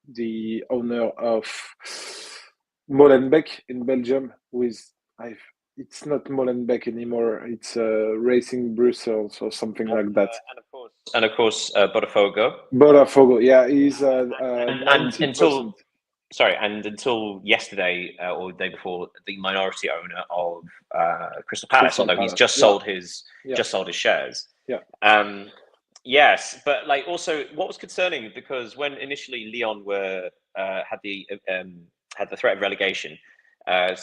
the owner of Molenbeek in Belgium, it's not Molenbeek anymore. It's Racing Brussels or something like that. And of course, Botafogo. Botafogo, yeah, he's and 90%. Until yesterday or the day before, the minority owner of Crystal Palace, although he's just sold his shares. Yeah. Yes, but like also, what was concerning, because when initially Lyon had the threat of relegation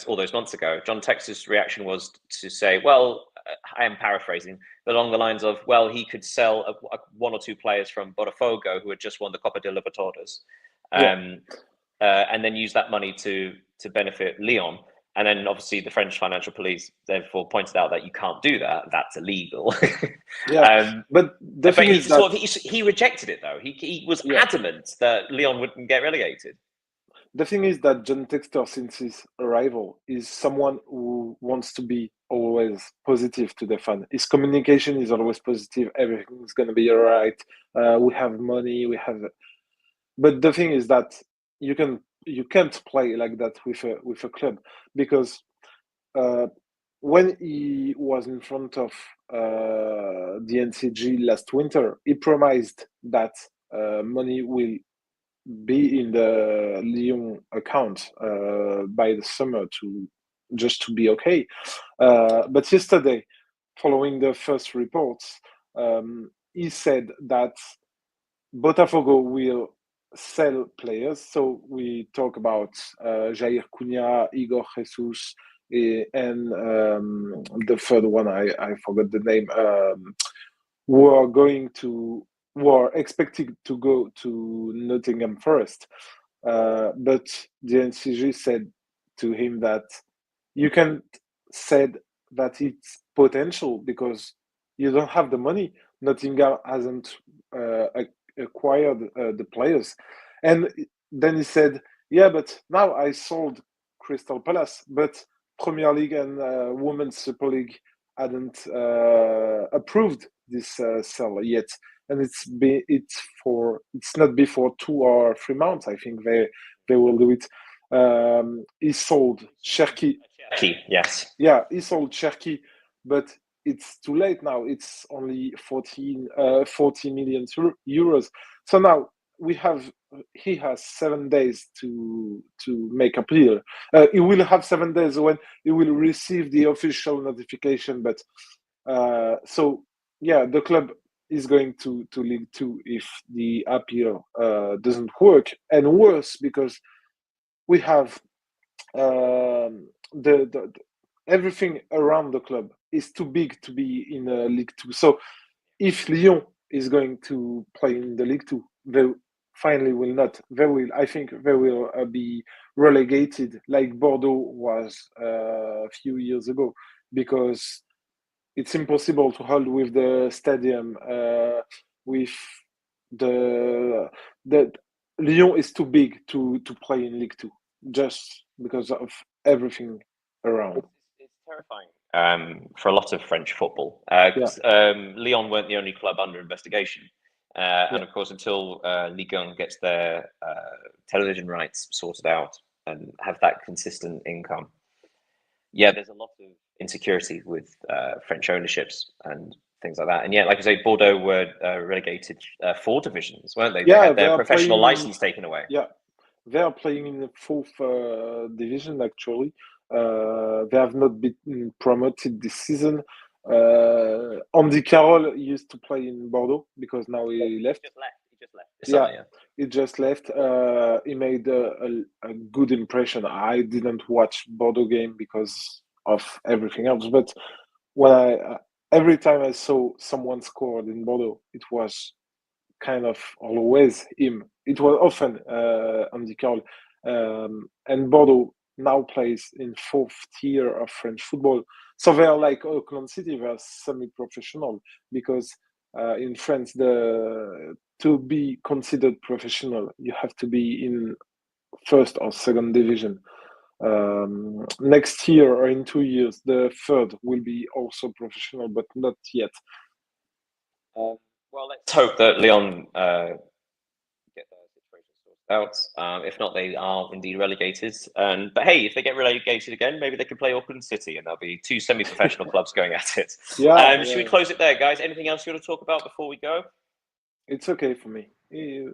all those months ago, John Textor's reaction was to say, well, I am paraphrasing, but along the lines of, well, he could sell one or two players from Botafogo who had just won the Copa de Libertadores, and then use that money to benefit Lyon. And then obviously the French financial police therefore pointed out that you can't do that. That's illegal. But the thing is that he rejected it though. He was adamant that Lyon wouldn't get relegated. The thing is that John Textor, since his arrival, is someone who wants to be always positive to the fan. His communication is always positive. Everything's going to be all right. We have money. But the thing is that you can't play like that with a club, because when he was in front of the NCG last winter, he promised that money will be in the Lyon account by the summer to be okay. But yesterday, following the first reports, he said that Botafogo will sell players. So we talk about Jair Cunha, Igor Jesus, and the third one, I forgot the name, who are expected to go to Nottingham Forest. But the NCG said to him that you can't say that it's potential because you don't have the money. Nottingham hasn't acquired the players. And then he said, yeah, but now I sold Crystal Palace, but Premier League and Women's Super League hadn't approved this sell yet. And it's not before 2 or 3 months. I think they will do it. He sold Cherki. Yes. Yeah, he sold Cherki, but it's too late now. It's only 40 million euros. So now he has 7 days to make appeal. He will have 7 days when he will receive the official notification. But so yeah, the club is going to League Two if the appeal doesn't work, and worse because we have the everything around the club is too big to be in League Two. So if Lyon is going to play in the League Two, they finally will not. They will, I think, they will be relegated like Bordeaux was a few years ago, because it's impossible to hold with the stadium. With the Lyon is too big to play in League Two, just because of everything around. It's terrifying for a lot of French football. Lyon weren't the only club under investigation. And of course, until Ligue 1 gets their television rights sorted out and have that consistent income, there's a lot of insecurity with French ownerships and things like that. And like I say, Bordeaux were relegated 4 divisions, weren't they? They had their professional license taken away. Yeah, they are playing in the 4th division, actually. They have not been promoted this season. Andy Carroll used to play in Bordeaux because now he left. He just left. He made a good impression. I didn't watch Bordeaux game because of everything else, but when every time I saw someone scored in Bordeaux, it was kind of always him. It was often Andy Carroll. And Bordeaux now plays in 4th tier of French football. So they are like Auckland City, they are semi-professional, because in France, to be considered professional, you have to be in 1st or 2nd division. Next year or in 2 years, the 3rd will be also professional, but not yet. Well, let's hope that Lyon get their situation sorted out. If not, they are indeed relegated. But hey, if they get relegated again, maybe they can play Auckland City, and there'll be 2 semi-professional clubs going at it. Should we close it there, guys? Anything else you want to talk about before we go? It's okay for me.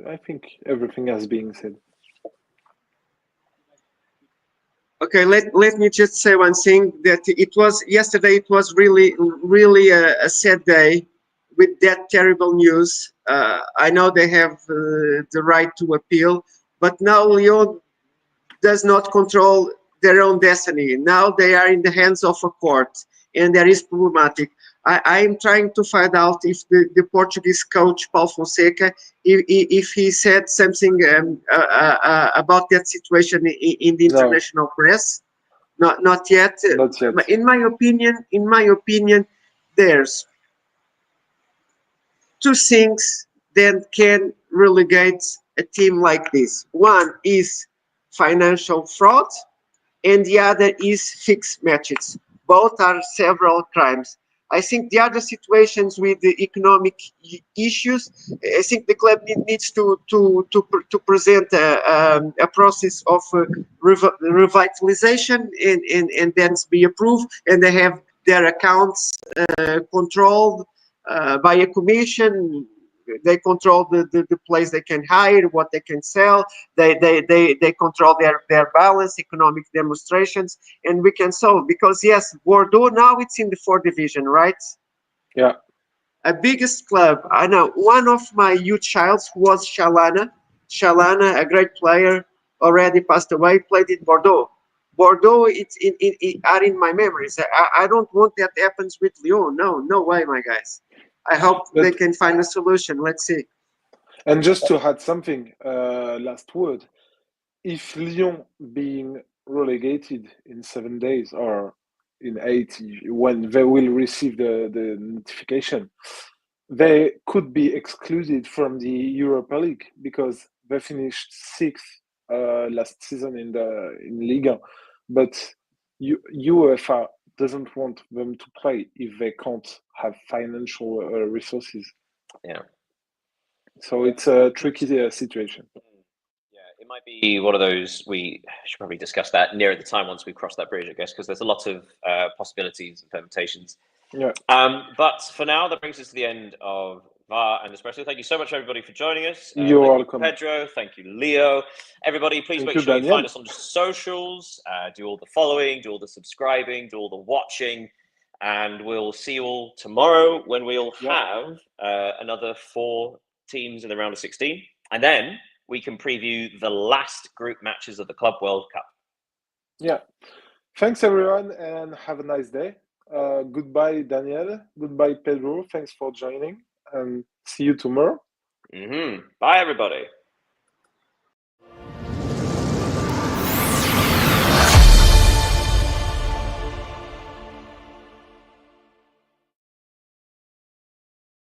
I think everything has been said. Okay, let me just say one thing, that yesterday it was really a sad day with that terrible news. I know they have the right to appeal, but now Lyon does not control their own destiny. Now they are in the hands of a court, and that is problematic. I am trying to find out if the Portuguese coach, Paulo Fonseca, if he said something about that situation in the international press. Not yet. Not yet. In my opinion, there's 2 things that can relegate a team like this. One is financial fraud, and the other is fixed matches. Both are several crimes. I think the other situations with the economic issues, I think the club needs to present a process of revitalization and then be approved, and they have their accounts controlled by a commission. They control the place they can hire, what they can sell. They control their balance, economic demonstrations, and we can solve. Because yes, Bordeaux now it's in the 4th division, right? Yeah. A biggest club. I know one of my youth childs was Shalana. Shalana, a great player, already passed away, played in Bordeaux. Bordeaux, are in my memories. I don't want that happens with Lyon. No way, my guys. I hope they can find a solution. Let's see. And just to add something, last word, if Lyon being relegated in 7 days or in 8, when they will receive the notification, they could be excluded from the Europa League because they finished 6th last season in Liga, but UEFA doesn't want them to play if they can't have financial resources. Yeah. So it's a tricky situation. Yeah, it might be one of those. We should probably discuss that nearer the time once we cross that bridge, I guess, because there's a lot of possibilities and permutations. Yeah. But for now, that brings us to the end of VAR and Espresso. Thank you so much, everybody, for joining us. You're thank welcome. you, Pedro. Thank you, Leo. Everybody, please Thank make you, sure you Daniel. find us on the socials, do all the following, do all the subscribing, do all the watching. And we'll see you all tomorrow when we'll have another 4 teams in the round of 16. And then we can preview the last group matches of the Club World Cup. Yeah. Thanks, everyone, and have a nice day. Goodbye, Daniel. Goodbye, Pedro. Thanks for joining, and see you tomorrow. Bye, everybody.